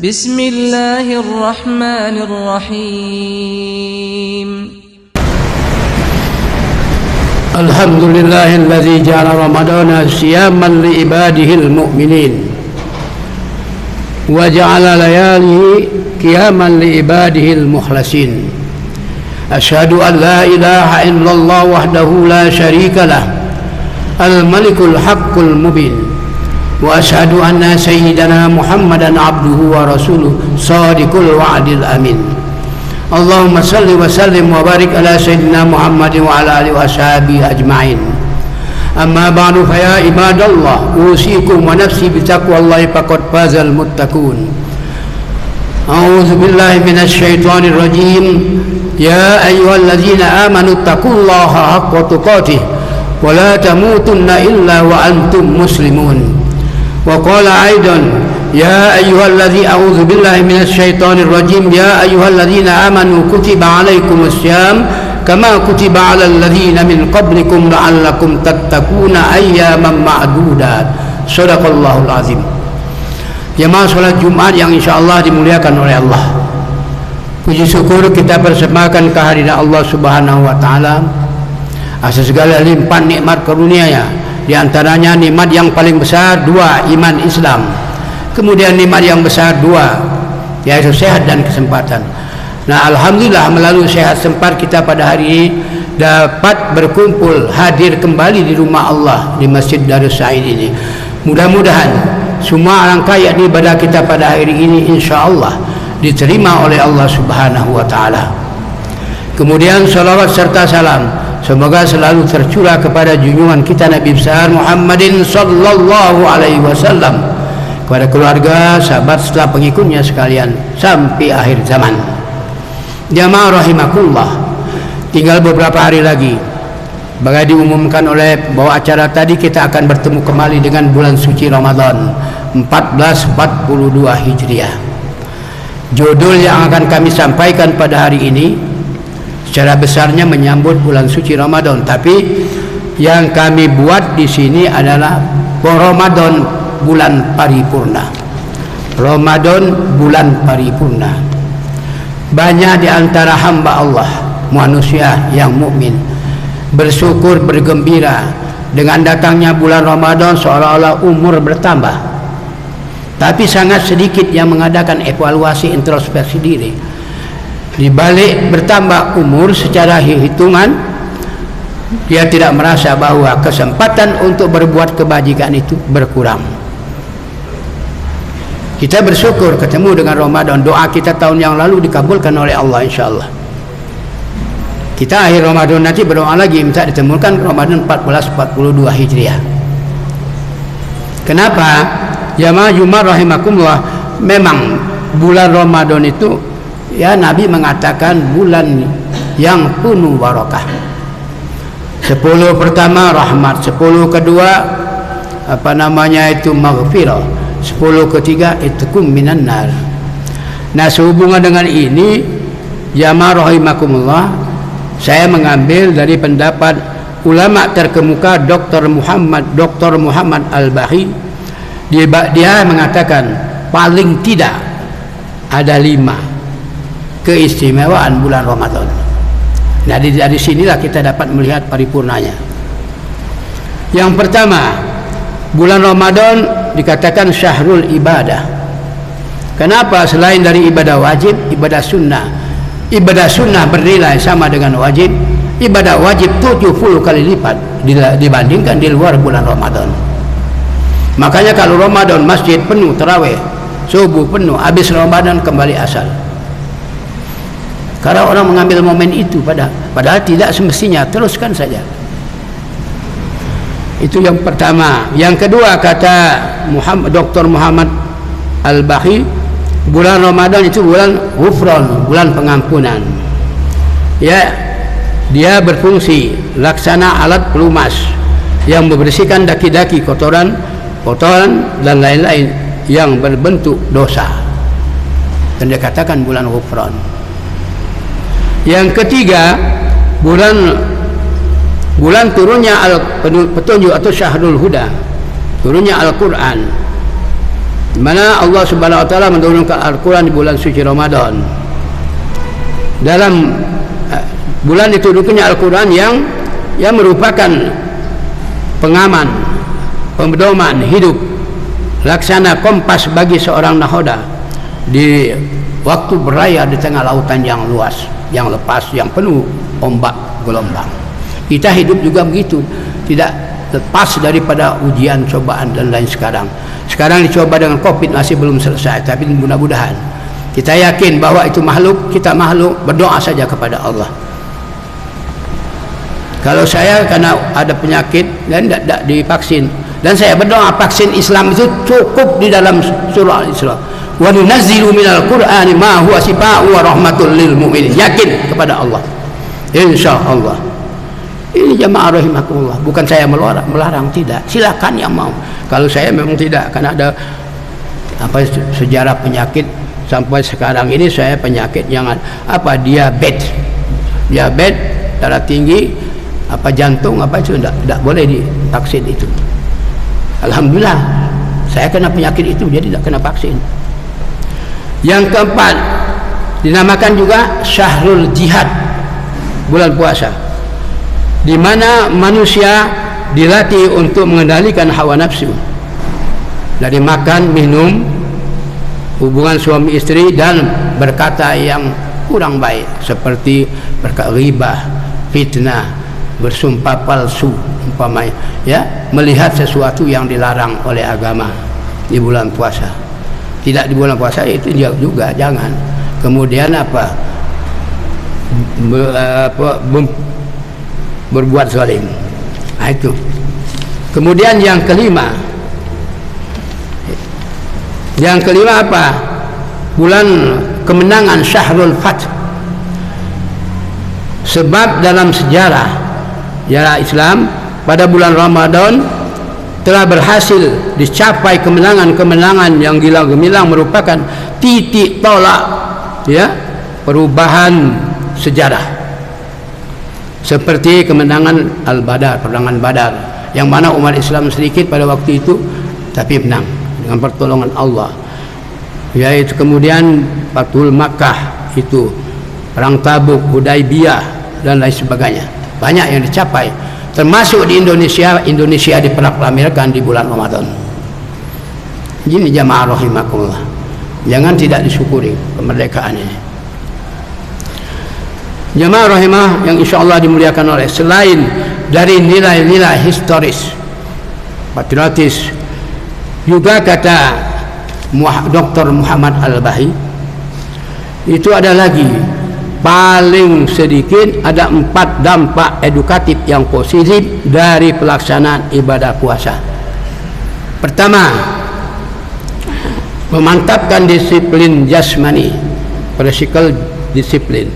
بسم الله الرحمن الرحيم الحمد لله الذي جعل رمضان صياما لعباده المؤمنين وجعل لياليه قياما لعباده المخلصين أشهد أن لا إله إلا الله وحده لا شريك له الملك الحق المبين وأشهد أن سيدنا محمدا عبده ورسوله صادق الوعد الأمين اللهم صل وسلم وبارك على سيدنا محمد وعلى آله وصحبه أجمعين أما بعد فيا عباد الله أوصيكم ونفسي بتقوى الله فقد فاز المتقون أعوذ بالله من الشيطان الرجيم يا أيها الذين آمنوا اتقوا الله حق تقاته ولا تموتن إلا وأنتم مسلمون وقال أيضا يا أيها الذين أعوذ بالله من الشيطان الرجيم يا أيها الذين آمنوا كتب عليكم الصيام كما كتب على الذين من قبلكم لعلكم تتقون أياما معدودات صدق الله العظيم. Jemaah salat Jumat yang insyaallah dimuliakan oleh Allah. Puji syukur kita persembahkan kehadiran Allah Subhanahu wa taala atas segala limpahan nikmat karunia-Nya. Di antaranya nikmat yang paling besar dua, iman Islam. Kemudian nikmat yang besar dua, yaitu sehat dan kesempatan. Nah, alhamdulillah melalui sehat sempat kita pada hari ini dapat berkumpul hadir kembali di rumah Allah di Masjid Darus Said ini. Mudah-mudahan semua alangkah yakni ibadah kita pada hari ini insyaallah diterima oleh Allah Subhanahu wa taala. Kemudian salawat serta salam semoga selalu tercurah kepada junjungan kita Nabi besar Muhammadin sallallahu alaihi wasallam, kepada keluarga, sahabat serta pengikutnya sekalian sampai akhir zaman. Jamaah rahimakumullah, tinggal beberapa hari lagi bagai diumumkan oleh bahwa acara tadi kita akan bertemu kembali dengan bulan suci Ramadan 1442 Hijriah. Judul yang akan kami sampaikan pada hari ini secara besarnya menyambut bulan suci Ramadan, tapi yang kami buat di sini adalah Ramadan bulan paripurna. Ramadan bulan paripurna. Banyak di antara hamba Allah, manusia yang mukmin, bersyukur, bergembira dengan datangnya bulan Ramadan seolah-olah umur bertambah. Tapi sangat sedikit yang mengadakan evaluasi introspeksi diri. Di balik bertambah umur secara hitungan, dia tidak merasa bahwa kesempatan untuk berbuat kebajikan itu berkurang. Kita bersyukur ketemu dengan Ramadan. Doa kita tahun yang lalu dikabulkan oleh Allah insyaallah. Kita akhir Ramadan nanti berdoa lagi minta ditemukan Ramadan 1442 Hijriah. Kenapa? Jamaah Jumat rahimakumullah, memang bulan Ramadan itu ya Nabi mengatakan bulan yang penuh barakah. 10 pertama rahmat, 10 kedua maghfirah, 10 ketiga itqum minan nar. Nah, sehubungan dengan ini jamaah rahimakumullah, saya mengambil dari pendapat ulama terkemuka Dr. Muhammad Al-Bahi. Dia mengatakan paling tidak ada 5 keistimewaan bulan Ramadan. Nah, dari sinilah kita dapat melihat paripurnanya. Yang pertama, bulan Ramadan dikatakan syahrul ibadah. Kenapa? Selain dari ibadah wajib, ibadah sunnah. Ibadah sunnah bernilai sama dengan wajib. Ibadah wajib 70 kali lipat dibandingkan di luar bulan Ramadan. Makanya kalau Ramadan masjid penuh tarawih, subuh penuh, habis Ramadan kembali asal. Karena orang mengambil momen itu padahal tidak semestinya, teruskan saja. Itu yang pertama. Yang kedua, kata Dr. Muhammad Al-Bahi, bulan Ramadan itu bulan ghufran, bulan pengampunan. Ya, dia berfungsi laksana alat pelumas yang membersihkan daki-daki, kotoran dan lain-lain yang berbentuk dosa. Dan dia katakan bulan ghufran. Yang ketiga, bulan turunnya petunjuk atau syahrul huda, turunnya Al-Quran. di mana Allah Subhanahu wa taala menurunkan Al-Qur'an di bulan suci Ramadan. Dalam bulan diturunkannya Al-Qur'an yang merupakan pengaman, pedoman hidup, laksana kompas bagi seorang nahoda di waktu berlayar di tengah lautan yang luas, yang lepas, yang penuh ombak gelombang. Kita hidup juga begitu, tidak lepas daripada ujian, cobaan dan lain sekarang. Sekarang dicoba dengan Covid masih belum selesai, tapi mudah-mudahan kita yakin bahwa itu makhluk, kita makhluk, berdoa saja kepada Allah. Kalau saya karena ada penyakit dan tidak divaksin, dan saya berdoa vaksin Islam itu cukup di dalam surah Al-Isra. Wa nunazzilu minal Qur'ani ma huwa shifaa'un wa rahmatul lil mu'minin. Yakin kepada Allah. Insyaallah. Ini jamaah rahimakumullah, bukan saya melarang, tidak. Silakan yang mau. Kalau saya memang tidak, karena ada sejarah penyakit sampai sekarang ini saya penyakit yang diabetes, darah tinggi, jantung, itu tidak boleh divaksin itu. Alhamdulillah saya kena penyakit itu, jadi tidak kena vaksin. Yang keempat dinamakan juga Syahrul Jihad, bulan puasa, di mana manusia dilatih untuk mengendalikan hawa nafsu dari makan, minum, hubungan suami istri, dan berkata yang kurang baik seperti berkata ghibah, fitnah, bersumpah palsu, umpamanya, melihat sesuatu yang dilarang oleh agama di bulan puasa. Tidak di bulan puasa itu juga jangan. Kemudian berbuat zalim. Itu. Kemudian yang kelima bulan kemenangan, Syahrul Fath. Sebab dalam sejarah Islam pada bulan Ramadan telah berhasil dicapai kemenangan-kemenangan yang gila-gemilang, merupakan titik tolak perubahan sejarah, seperti kemenangan Al-Badar, perang Badar, yang mana umat Islam sedikit pada waktu itu tapi menang dengan pertolongan Allah. Yaitu kemudian Fathul Makkah, itu perang Tabuk, Hudaybiyah dan lain sebagainya. Banyak yang dicapai, termasuk di Indonesia diproklamirkan di bulan Ramadan. Ini jamaah rahimakumullah, jangan tidak disyukuri kemerdekaan ini. Jamaah rahimah yang insyaallah dimuliakan oleh, selain dari nilai-nilai historis, patriotis, juga kata Dr. Muhammad Al-Bahi, itu ada lagi paling sedikit ada 4 dampak edukatif yang positif dari pelaksanaan ibadah puasa. Pertama, memantapkan disiplin jasmani, physical disiplin.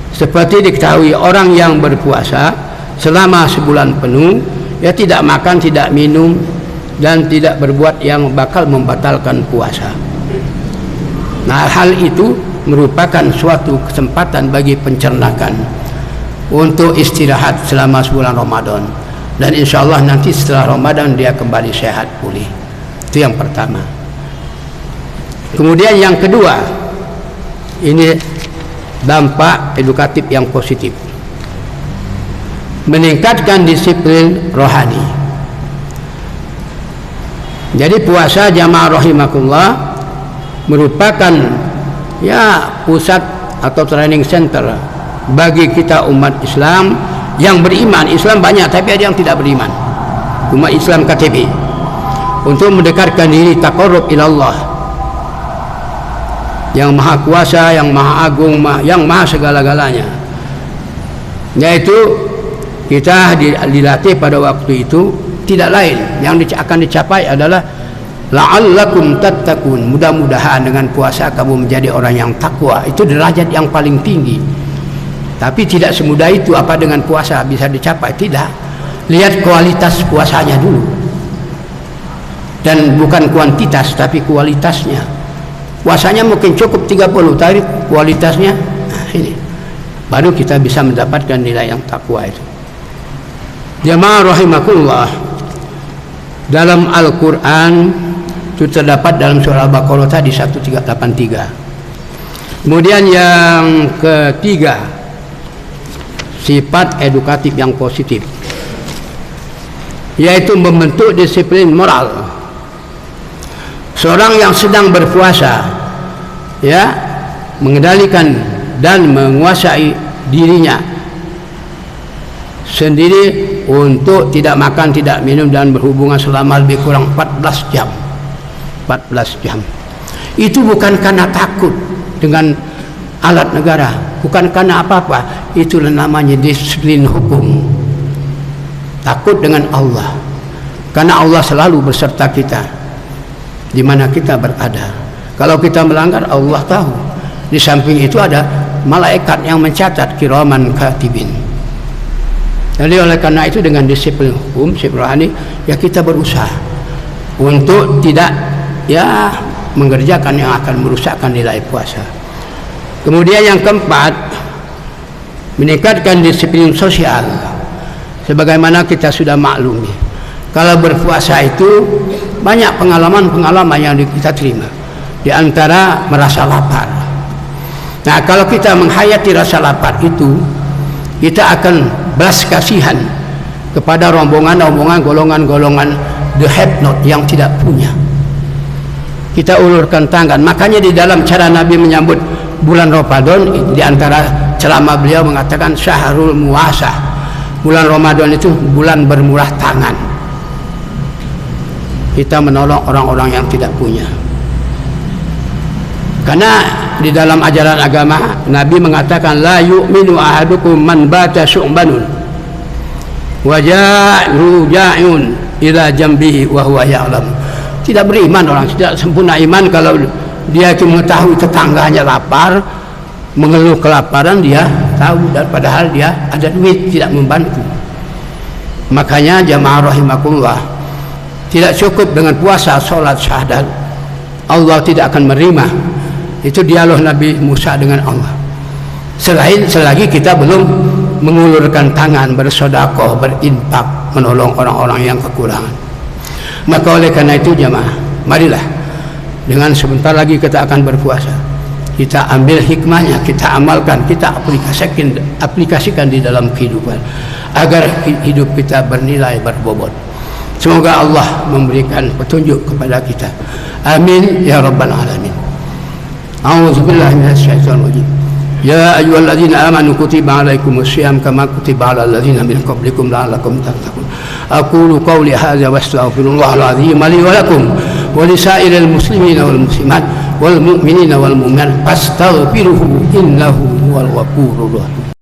Seperti diketahui, orang yang berpuasa selama sebulan penuh, tidak makan, tidak minum, dan tidak berbuat yang bakal membatalkan puasa. Nah, hal itu merupakan suatu kesempatan bagi pencernakan untuk istirahat selama sebulan Ramadan, dan insyaallah nanti setelah Ramadan dia kembali sehat pulih. Itu yang pertama. Kemudian yang kedua, ini dampak edukatif yang positif, meningkatkan disiplin rohani. Jadi puasa jamaah rahimakumullah merupakan pusat atau training center bagi kita umat Islam yang beriman. Islam banyak, tapi ada yang tidak beriman. Umat Islam KTP, untuk mendekatkan diri taqarrub ilallah yang maha kuasa, yang maha agung, yang maha segala-galanya. Yaitu kita dilatih pada waktu itu, tidak lain yang akan dicapai adalah la'allakum tattaqun, mudah-mudahan dengan puasa kamu menjadi orang yang takwa. Itu derajat yang paling tinggi. Tapi tidak semudah itu dengan puasa bisa dicapai, tidak. Lihat kualitas puasanya dulu, dan bukan kuantitas tapi kualitasnya. Puasanya mungkin cukup 30, tapi kualitasnya ini baru kita bisa mendapatkan nilai yang takwa itu. Jamaah rahimakumullah, dalam Al-Quran Itu terdapat dalam surah Al-Baqarah tadi 1383. Kemudian yang ketiga, sifat edukatif yang positif, yaitu membentuk disiplin moral. Seorang yang sedang berpuasa, ya, mengendalikan dan menguasai dirinya sendiri untuk tidak makan, tidak minum dan berhubungan selama lebih kurang 14 jam. 14 jam. Itu bukan karena takut dengan alat negara, bukan karena apa-apa. Itulah namanya disiplin hukum. Takut dengan Allah, karena Allah selalu beserta kita di mana kita berada. Kalau kita melanggar, Allah tahu. Di samping itu ada malaikat yang mencatat, kiraman katibin. Jadi oleh karena itu dengan disiplin hukum, disiplin rohani, ya kita berusaha untuk tidak, ya, mengerjakan yang akan merusakkan nilai puasa. Kemudian yang keempat, meningkatkan disiplin sosial. Sebagaimana kita sudah maklumi, kalau berpuasa itu banyak pengalaman-pengalaman yang kita terima. Di antara merasa lapar. Nah, kalau kita menghayati rasa lapar itu, kita akan belas kasihan kepada rombongan-rombongan, golongan-golongan the have not, yang tidak punya. Kita ulurkan tangan. Makanya di dalam cara Nabi menyambut bulan Ramadan, di antara ceramah beliau mengatakan syahrul muasah. Bulan Ramadan itu bulan bermurah tangan. Kita menolong orang-orang yang tidak punya. Karena di dalam ajaran agama Nabi mengatakan la yu'minu ahadukum man bata syu'banun wa ja'un ila jambihi wa huwa ya'lam. Tidak beriman orang, tidak sempurna iman kalau dia itu mengetahui tetangganya lapar, mengeluh kelaparan, dia tahu, dan padahal dia ada duit, tidak membantu. Makanya jamaah rahimakumullah, tidak cukup dengan puasa, sholat, syahadat, Allah tidak akan menerima. Itu dialog Nabi Musa dengan Allah. Selagi kita belum mengulurkan tangan, bersedekah, berinfak, menolong orang-orang yang kekurangan. Maka oleh karena itu jamaah, marilah dengan sebentar lagi kita akan berpuasa, kita ambil hikmahnya, kita amalkan, kita aplikasikan di dalam kehidupan agar hidup kita bernilai, berbobot. Semoga Allah memberikan petunjuk kepada kita. Amin ya rabbal alamin. A'udzubillahi minasyaitonir rajim. Ya ayyuhalladzina amanu kutiba alaikumusiyam kama kutiba alal ladzina min qablikum la'allakum tattaqun. Aqulu qawli hadza wa astaghfirullahal azim li wa lakum wa lisairil muslimina wal muslimat wal mu'minina wal mu'minat fastaghfiruhu innahu huwal ghafurur rahim.